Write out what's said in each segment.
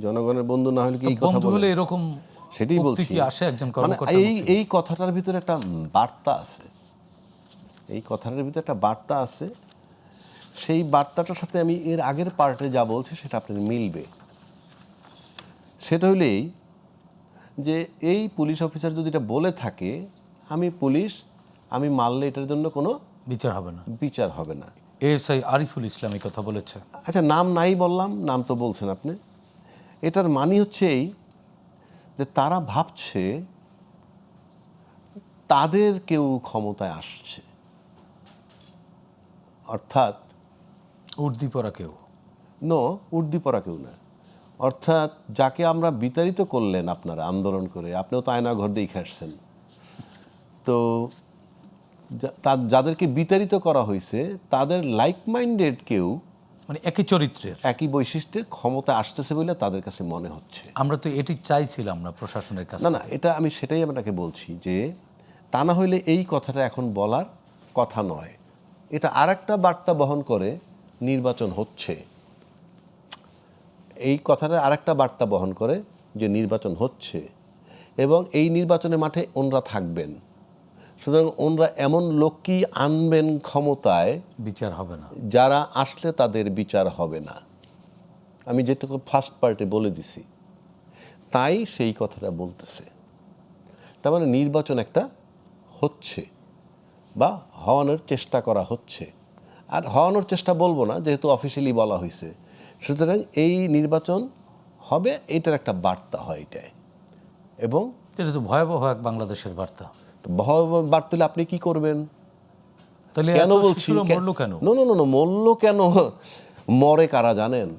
জনগণের বন্ধু না হলে কি এই কথা বন্ধু হলে বলে? এরকম সেটাই উক্তি বলছি। কি আসে একজন মানে কর্মকর্তার মুখ থেকে? এই কথাটার ভিতরে একটা বার্তা আছে, এই কথাটার ভিতরে একটা বার্তা আছে। সেই বার্তাটার সাথে আমি এর আগের পার্টে যা বলছি সেটা আপনার মিলবে। সেটা হলেই যে এই পুলিশ অফিসার যদি এটা বলে থাকে আমি পুলিশ, আমি মারলে এটার জন্য কোনো বিচার হবে না। বিচার হবে না। এএসআই আরিফুল ইসলাম এই কথা বলেছে। আচ্ছা, নাম নাই বললাম, নাম তো বলছেন আপনি। এটার মানে হচ্ছে এই যে তারা ভাবছে তাদের কেউ ক্ষমতায় আসছে, অর্থাৎ উর্দি পরা কেউ। উর্দিপরা কেউ না, অর্থাৎ যাকে আমরা বিতাড়িত করলেন আপনারা আন্দোলন করে, আপনিও তো আয়না ঘর দেখে আসছেন, তো যাদেরকে বিতাড়িত করা হয়েছে তাদের লাইক মাইন্ডেড কেউ, মানে একই চরিত্রের, একই বৈশিষ্ট্যের ক্ষমতা আসতেছে বলে তাদের কাছে মনে হচ্ছে। আমরা তো এটি চাইছিলাম না প্রশাসনের কাছে। না, এটা আমি সেটাই আপনাকে বলছি যে তা না হইলে এই কথাটা এখন বলার কথা নয়। এটা আরেকটা বার্তা বহন করে নির্বাচন হচ্ছে, এই কথাটা আরেকটা বার্তা বহন করে যে নির্বাচন হচ্ছে এবং এই নির্বাচনের মাঠে ওনরা থাকবেন। সুতরাং ওনরা এমন লোকই আনবেন ক্ষমতায় বিচার হবে না, যারা আসলে তাদের বিচার হবে না। আমি যেটুকু ফার্স্ট পার্টে বলে দিছি, তাই সেই কথাটা বলতেছে। তার মানে নির্বাচন একটা হচ্ছে বা হওয়ানোর চেষ্টা করা হচ্ছে। আর হওয়ানোর চেষ্টা বলবো না, যেহেতু অফিসিয়ালি বলা হয়েছে। সুতরাং এই নির্বাচন হবে, এটার একটা বার্তা হয় এটাই। এবং এটা তো ভয়াবহ এক বাংলাদেশের বার্তা। বার্তা হলে আপনি কি করবেন? তাহলে কেন এত বলছি শিশুরা মরলো কেন? নো, মরলো কেন? মরে কারা জানেন?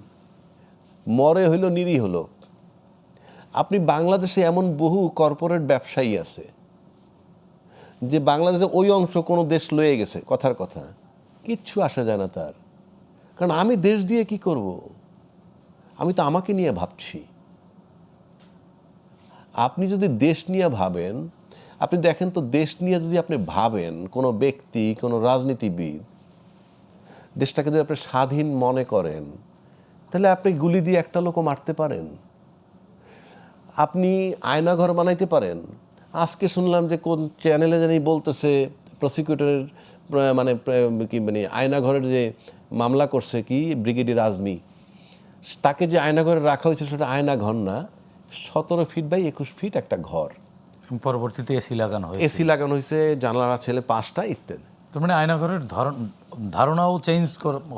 মরে হইল নিরীহ লোক। আপনি বাংলাদেশে এমন বহু কর্পোরেট ব্যবসায়ী আছে যে বাংলাদেশে ওই অংশ কোনো দেশ লয়ে গেছে, কথার কথা, কিচ্ছু আসে যায় না তার। কারণ আমি দেশ দিয়ে কি করব? আমি তো আমাকে নিয়ে ভাবছি। আপনি যদি দেশ নিয়ে ভাবেন, আপনি দেখেন তো, দেশ নিয়ে যদি আপনি ভাবেন, কোনো ব্যক্তি, কোনো রাজনীতিবিদ দেশটাকে যদি আপনি স্বাধীন মনে করেন, তাহলে আপনি গুলি দিয়ে একটা লোকও মারতে পারেন, আপনি আয়নাঘর বানাইতে পারেন। আজকে শুনলাম যে কোন চ্যানেলে জানি বলতেছে প্রসিকিউটরের মানে আয়নাঘরের যে মামলা করছে কি ব্রিগেডিয়ার আজমি, তাকে যে আয়নাঘরে রাখা হয়েছে সেটা আয়নাঘর না, 17 ফিট বাই 21 ফিট একটা ঘর। পরবর্তীতে এসি লাগানো হয়েছে। এসি লাগানো হয়েছে, জানালা ছেলে 5টা ইত্যাদি। তার মানে আয়নাঘরের ধারণাও চেঞ্জ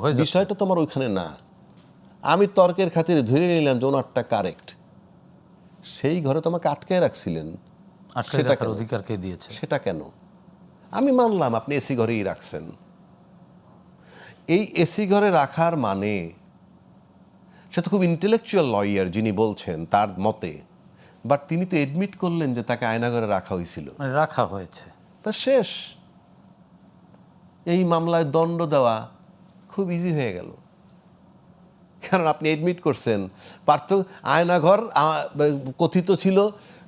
হয়ে যাচ্ছে। বিষয়টা তোমার ওইখানে না। আমি তর্কের খাতিরে ধরে নিলাম যে ওনারটা কারেক্ট। সেই ঘরে তোমাকে আটকায় রাখছিলেন, আটকে রাখার অধিকার কে দিয়েছে? সেটা কেন? আমি মানলাম আপনি এসি ঘরেই রাখছেন। এই এসি ঘরে রাখার মানে, সে তো খুব ইন্টেলেকচুয়াল লয়ার যিনি বলছেন তার মতে, বাট তিনি তো এডমিট করলেন যে তাকে আয়নাঘরে রাখা হয়েছিল। মানে রাখা হয়েছে, তা শেষ। এই মামলায় দণ্ড দেওয়া খুব ইজি হয়ে গেল, কারণ আপনি এডমিট করছেন। পার্থ আয়নাঘর কথিত ছিল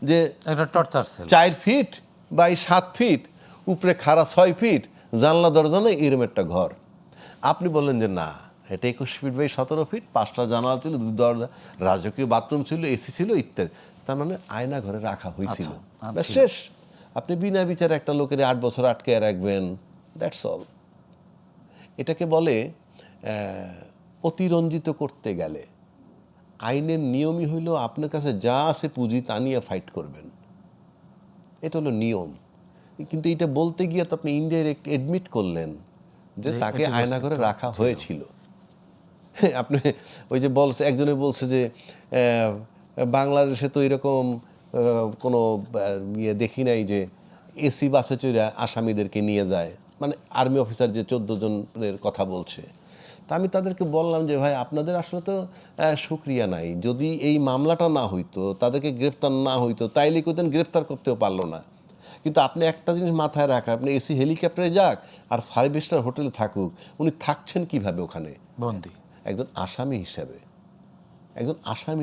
যে একটা torture cell, 4 feet by 7 feet, উপরে খাড়া 6 ফিট, জানলা দরজা নেই, এরম একটা ঘর। আপনি বললেন যে না, এটা 21 ফিট বাই 17 ফিট, 5টা জানালা ছিল, 2 দরজা, রাজকীয় বাথরুম ছিল, এসি ছিল ইত্যাদি। তার মানে আয়না ঘরে রাখা হয়েছিল। ব্যাস শেষ। আপনি বিনা বিচারে একটা লোকের 8 বছর আটকে রাখবেন, দ্যাটস অল। এটাকে বলে অতিরঞ্জিত করতে গেলে আইনের নিয়মই হইল আপনার কাছে যা আছে পুঁজি তা নিয়ে ফাইট করবেন, এটা হলো নিয়ম। কিন্তু এটা বলতে গিয়ে তো আপনি ইনডাইরেক্ট এডমিট করলেন যে তাকে আয়নাঘরে রাখা হয়েছিল। আপনি ওই যে বলছে, একজনে বলছে যে বাংলাদেশে তো এরকম কোনো ইয়ে দেখি নাই যে এসি বাসে চড়ে আসামিদেরকে নিয়ে যায়, মানে আর্মি অফিসার যে 14 জনের কথা বলছে। তা আমি তাদেরকে বললাম যে ভাই, আপনাদের আসলে তো শুকরিয়া নাই। যদি এই মামলাটা না হইতো, তাদেরকে গ্রেফতার না হইতো, তাইলে কোথাও গ্রেফতার করতেও পারলো না। কিন্তু আপনি একটা জিনিস মাথায় রাখা, আপনি এসি হেলিকপ্টারে যাক আর 5 স্টার হোটেলে থাকুক, উনি থাকছেন কিভাবে ওখানে? বন্দি। একজন আসামি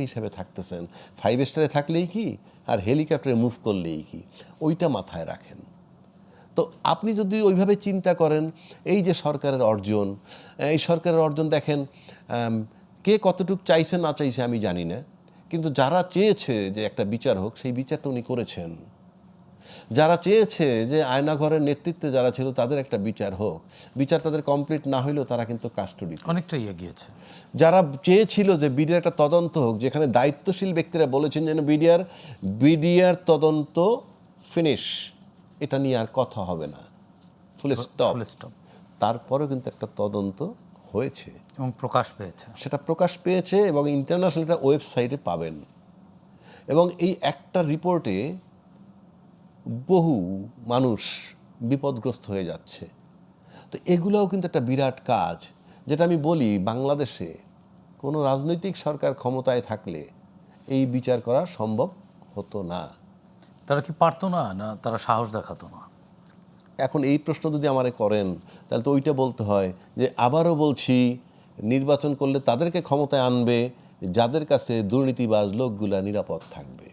হিসাবে থাকতেছেন। 5 স্টারে থাকলেই কি আর হেলিকপ্টারে মুভ করলেই কি, ওইটা মাথায় রাখেন। তো আপনি যদি ওইভাবে চিন্তা করেন, এই যে সরকারের অর্জন, এই সরকারের অর্জন দেখেন, কে কতটুকু চাইছে না চাইছে আমি জানি না, কিন্তু যারা চেয়েছে যে একটা বিচার হোক সেই বিচারটা উনি করেছেন। যারা চেয়েছে যে আয়নাঘরের নেতৃত্বে যারা ছিল তাদের একটা বিচার হোক, বিচার তাদের কমপ্লিট না হইলেও তারা কিন্তু কাস্টডি, অনেকটাই এগিয়েছে। যারা চেয়েছিল যে বিডিআর একটা তদন্ত হোক, যেখানে দায়িত্বশীল ব্যক্তিরা বলেছেন যেন বিডিআর তদন্ত ফিনিশ, এটা নিয়ে আর কথা হবে না, ফুল স্টপ। তারপরেও কিন্তু একটা তদন্ত হয়েছে এবং প্রকাশ পেয়েছে, সেটা প্রকাশ পেয়েছে এবং ইন্টারন্যাশনাল একটা ওয়েবসাইটে পাবেন। এবং এই একটা রিপোর্টে বহু মানুষ বিপদগ্রস্ত হয়ে যাচ্ছে। তো এগুলোও কিন্তু একটা বিরাট কাজ, যেটা আমি বলি বাংলাদেশে কোনো রাজনৈতিক সরকার ক্ষমতায় থাকলে এই বিচার করা সম্ভব হতো না। তারা কি পারতো না, না তারা সাহস দেখাতো না? এখন এই প্রশ্ন যদি আমারে করেন তাহলে তো ওইটা বলতে হয় যে আবারও বলছি, নির্বাচন করলে তাদেরকে ক্ষমতায় আনবে যাদের কাছে দুর্নীতিবাজ লোকগুলা নিরাপদ থাকবে।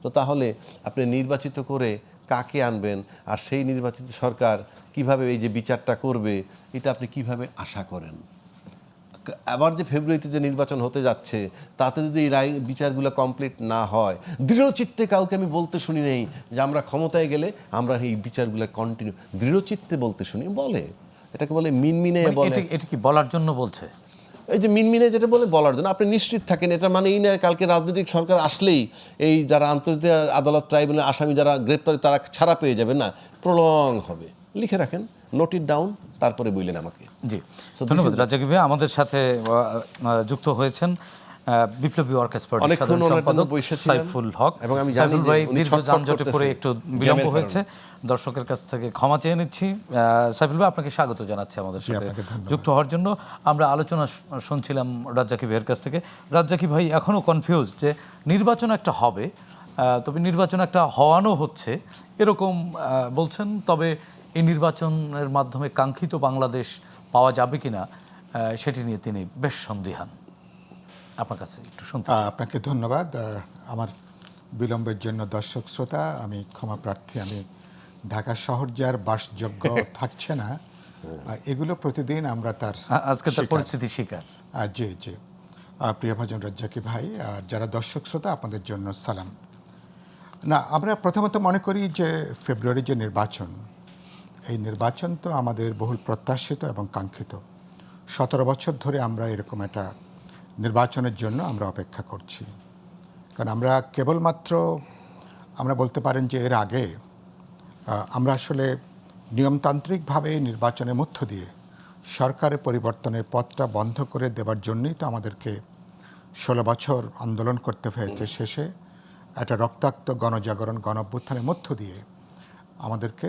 তো তাহলে আপনি নির্বাচিত করে কাকে আনবেন, আর সেই নির্বাচিত সরকার কিভাবে এই যে বিচারটা করবে, এটা আপনি কিভাবে আশা করেন? আবার যে ফেব্রুয়ারিতে যে নির্বাচন হতে যাচ্ছে তাতে যদি এই রায় বিচারগুলো কমপ্লিট না হয়, দৃঢ়চিত্তে কাউকে আমি বলতে শুনি নেই যে আমরা ক্ষমতায় গেলে আমরা এই বিচারগুলো কন্টিনিউ, দৃঢ়চিত্তে বলতে শুনি, বলে এটাকে বলে মিনমিনে বলে। এটা কি বলার জন্য বলছে? এই যে মিনমিনে যেটা বলে বলার জন্য, আপনি নিশ্চিত থাকেন এটা মানে এই না কালকে রাজনৈতিক সরকার আসলেই এই যারা আন্তর্জাতিক আদালত ট্রাইব্যুনাল আসামি যারা গ্রেপ্তার তারা ছাড়া পেয়ে যাবে না, প্রলং হবে। লিখে রাখেন, নোট ইট ডাউন, তারপরে বললেন আমাকে। জি, ধন্যবাদ রাজ্জাকি ভাই। আমাদের সাথে যুক্ত হয়েছেন বিপ্লবী ওয়ার্কার্স পার্টির সাধারণ সম্পাদক সাইফুল হক। এবং আমি জানি সাইফুল ভাই দীর্ঘ যানজটে পড়ে একটু বিলম্ব হয়েছে, দর্শকের কাছ থেকে ক্ষমা চেয়ে নিচ্ছি। সাইফুল ভাই, আপনাকে স্বাগত জানাচ্ছি আমাদের সাথে যুক্ত হওয়ার জন্য। আমরা আলোচনা শুনছিলাম রাজ্জাকি ভাইয়ের কাছ থেকে। রাজ্জাকি ভাই এখনও কনফিউজ যে নির্বাচন একটা হবে, তবে নির্বাচন একটা হওয়ানো হচ্ছে এরকম বলছেন, তবে এই নির্বাচনের মাধ্যমে কাঙ্ক্ষিত বাংলাদেশ পাওয়া যাবে কিনা সেটি নিয়ে তিনি বেশ সন্দিহান। আপনার কাছে একটু শুনতে চাই। আপনাকে ধন্যবাদ। আমার বিলম্বের জন্য দর্শক শ্রোতা, আমি ক্ষমা প্রার্থী। আমি ঢাকা শহর যে আর বাসযোগ্য থাকছে না, এগুলো প্রতিদিন আমরা তার আজকে তার পরিস্থিতি শিকার। জি জি, প্রিয়ভাজন রাজ্জাকি ভাই, আর যারা দর্শক শ্রোতা আপনাদের জন্য সালাম। না, আমরা প্রথমত মনে করি যে ফেব্রুয়ারি যে নির্বাচন, এই নির্বাচন তো আমাদের বহুল প্রত্যাশিত এবং কাঙ্ক্ষিত। 17 বছর ধরে আমরা এরকম একটা নির্বাচনের জন্য আমরা অপেক্ষা করছি। কারণ আমরা কেবলমাত্র আমরা বলতে পারেন যে এর আগে আমরা আসলে নিয়মতান্ত্রিকভাবে নির্বাচনের মধ্য দিয়ে সরকারের পরিবর্তনের পথটা বন্ধ করে দেওয়ার জন্যই তো আমাদেরকে 16 বছর আন্দোলন করতে হয়েছে। শেষে একটা রক্তাক্ত গণজাগরণ গণঅভ্যুত্থানের মধ্য দিয়ে আমাদেরকে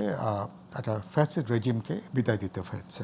একটা ফ্যাসিস্ট রেজিমকে বিদায় দিতে হয়েছে।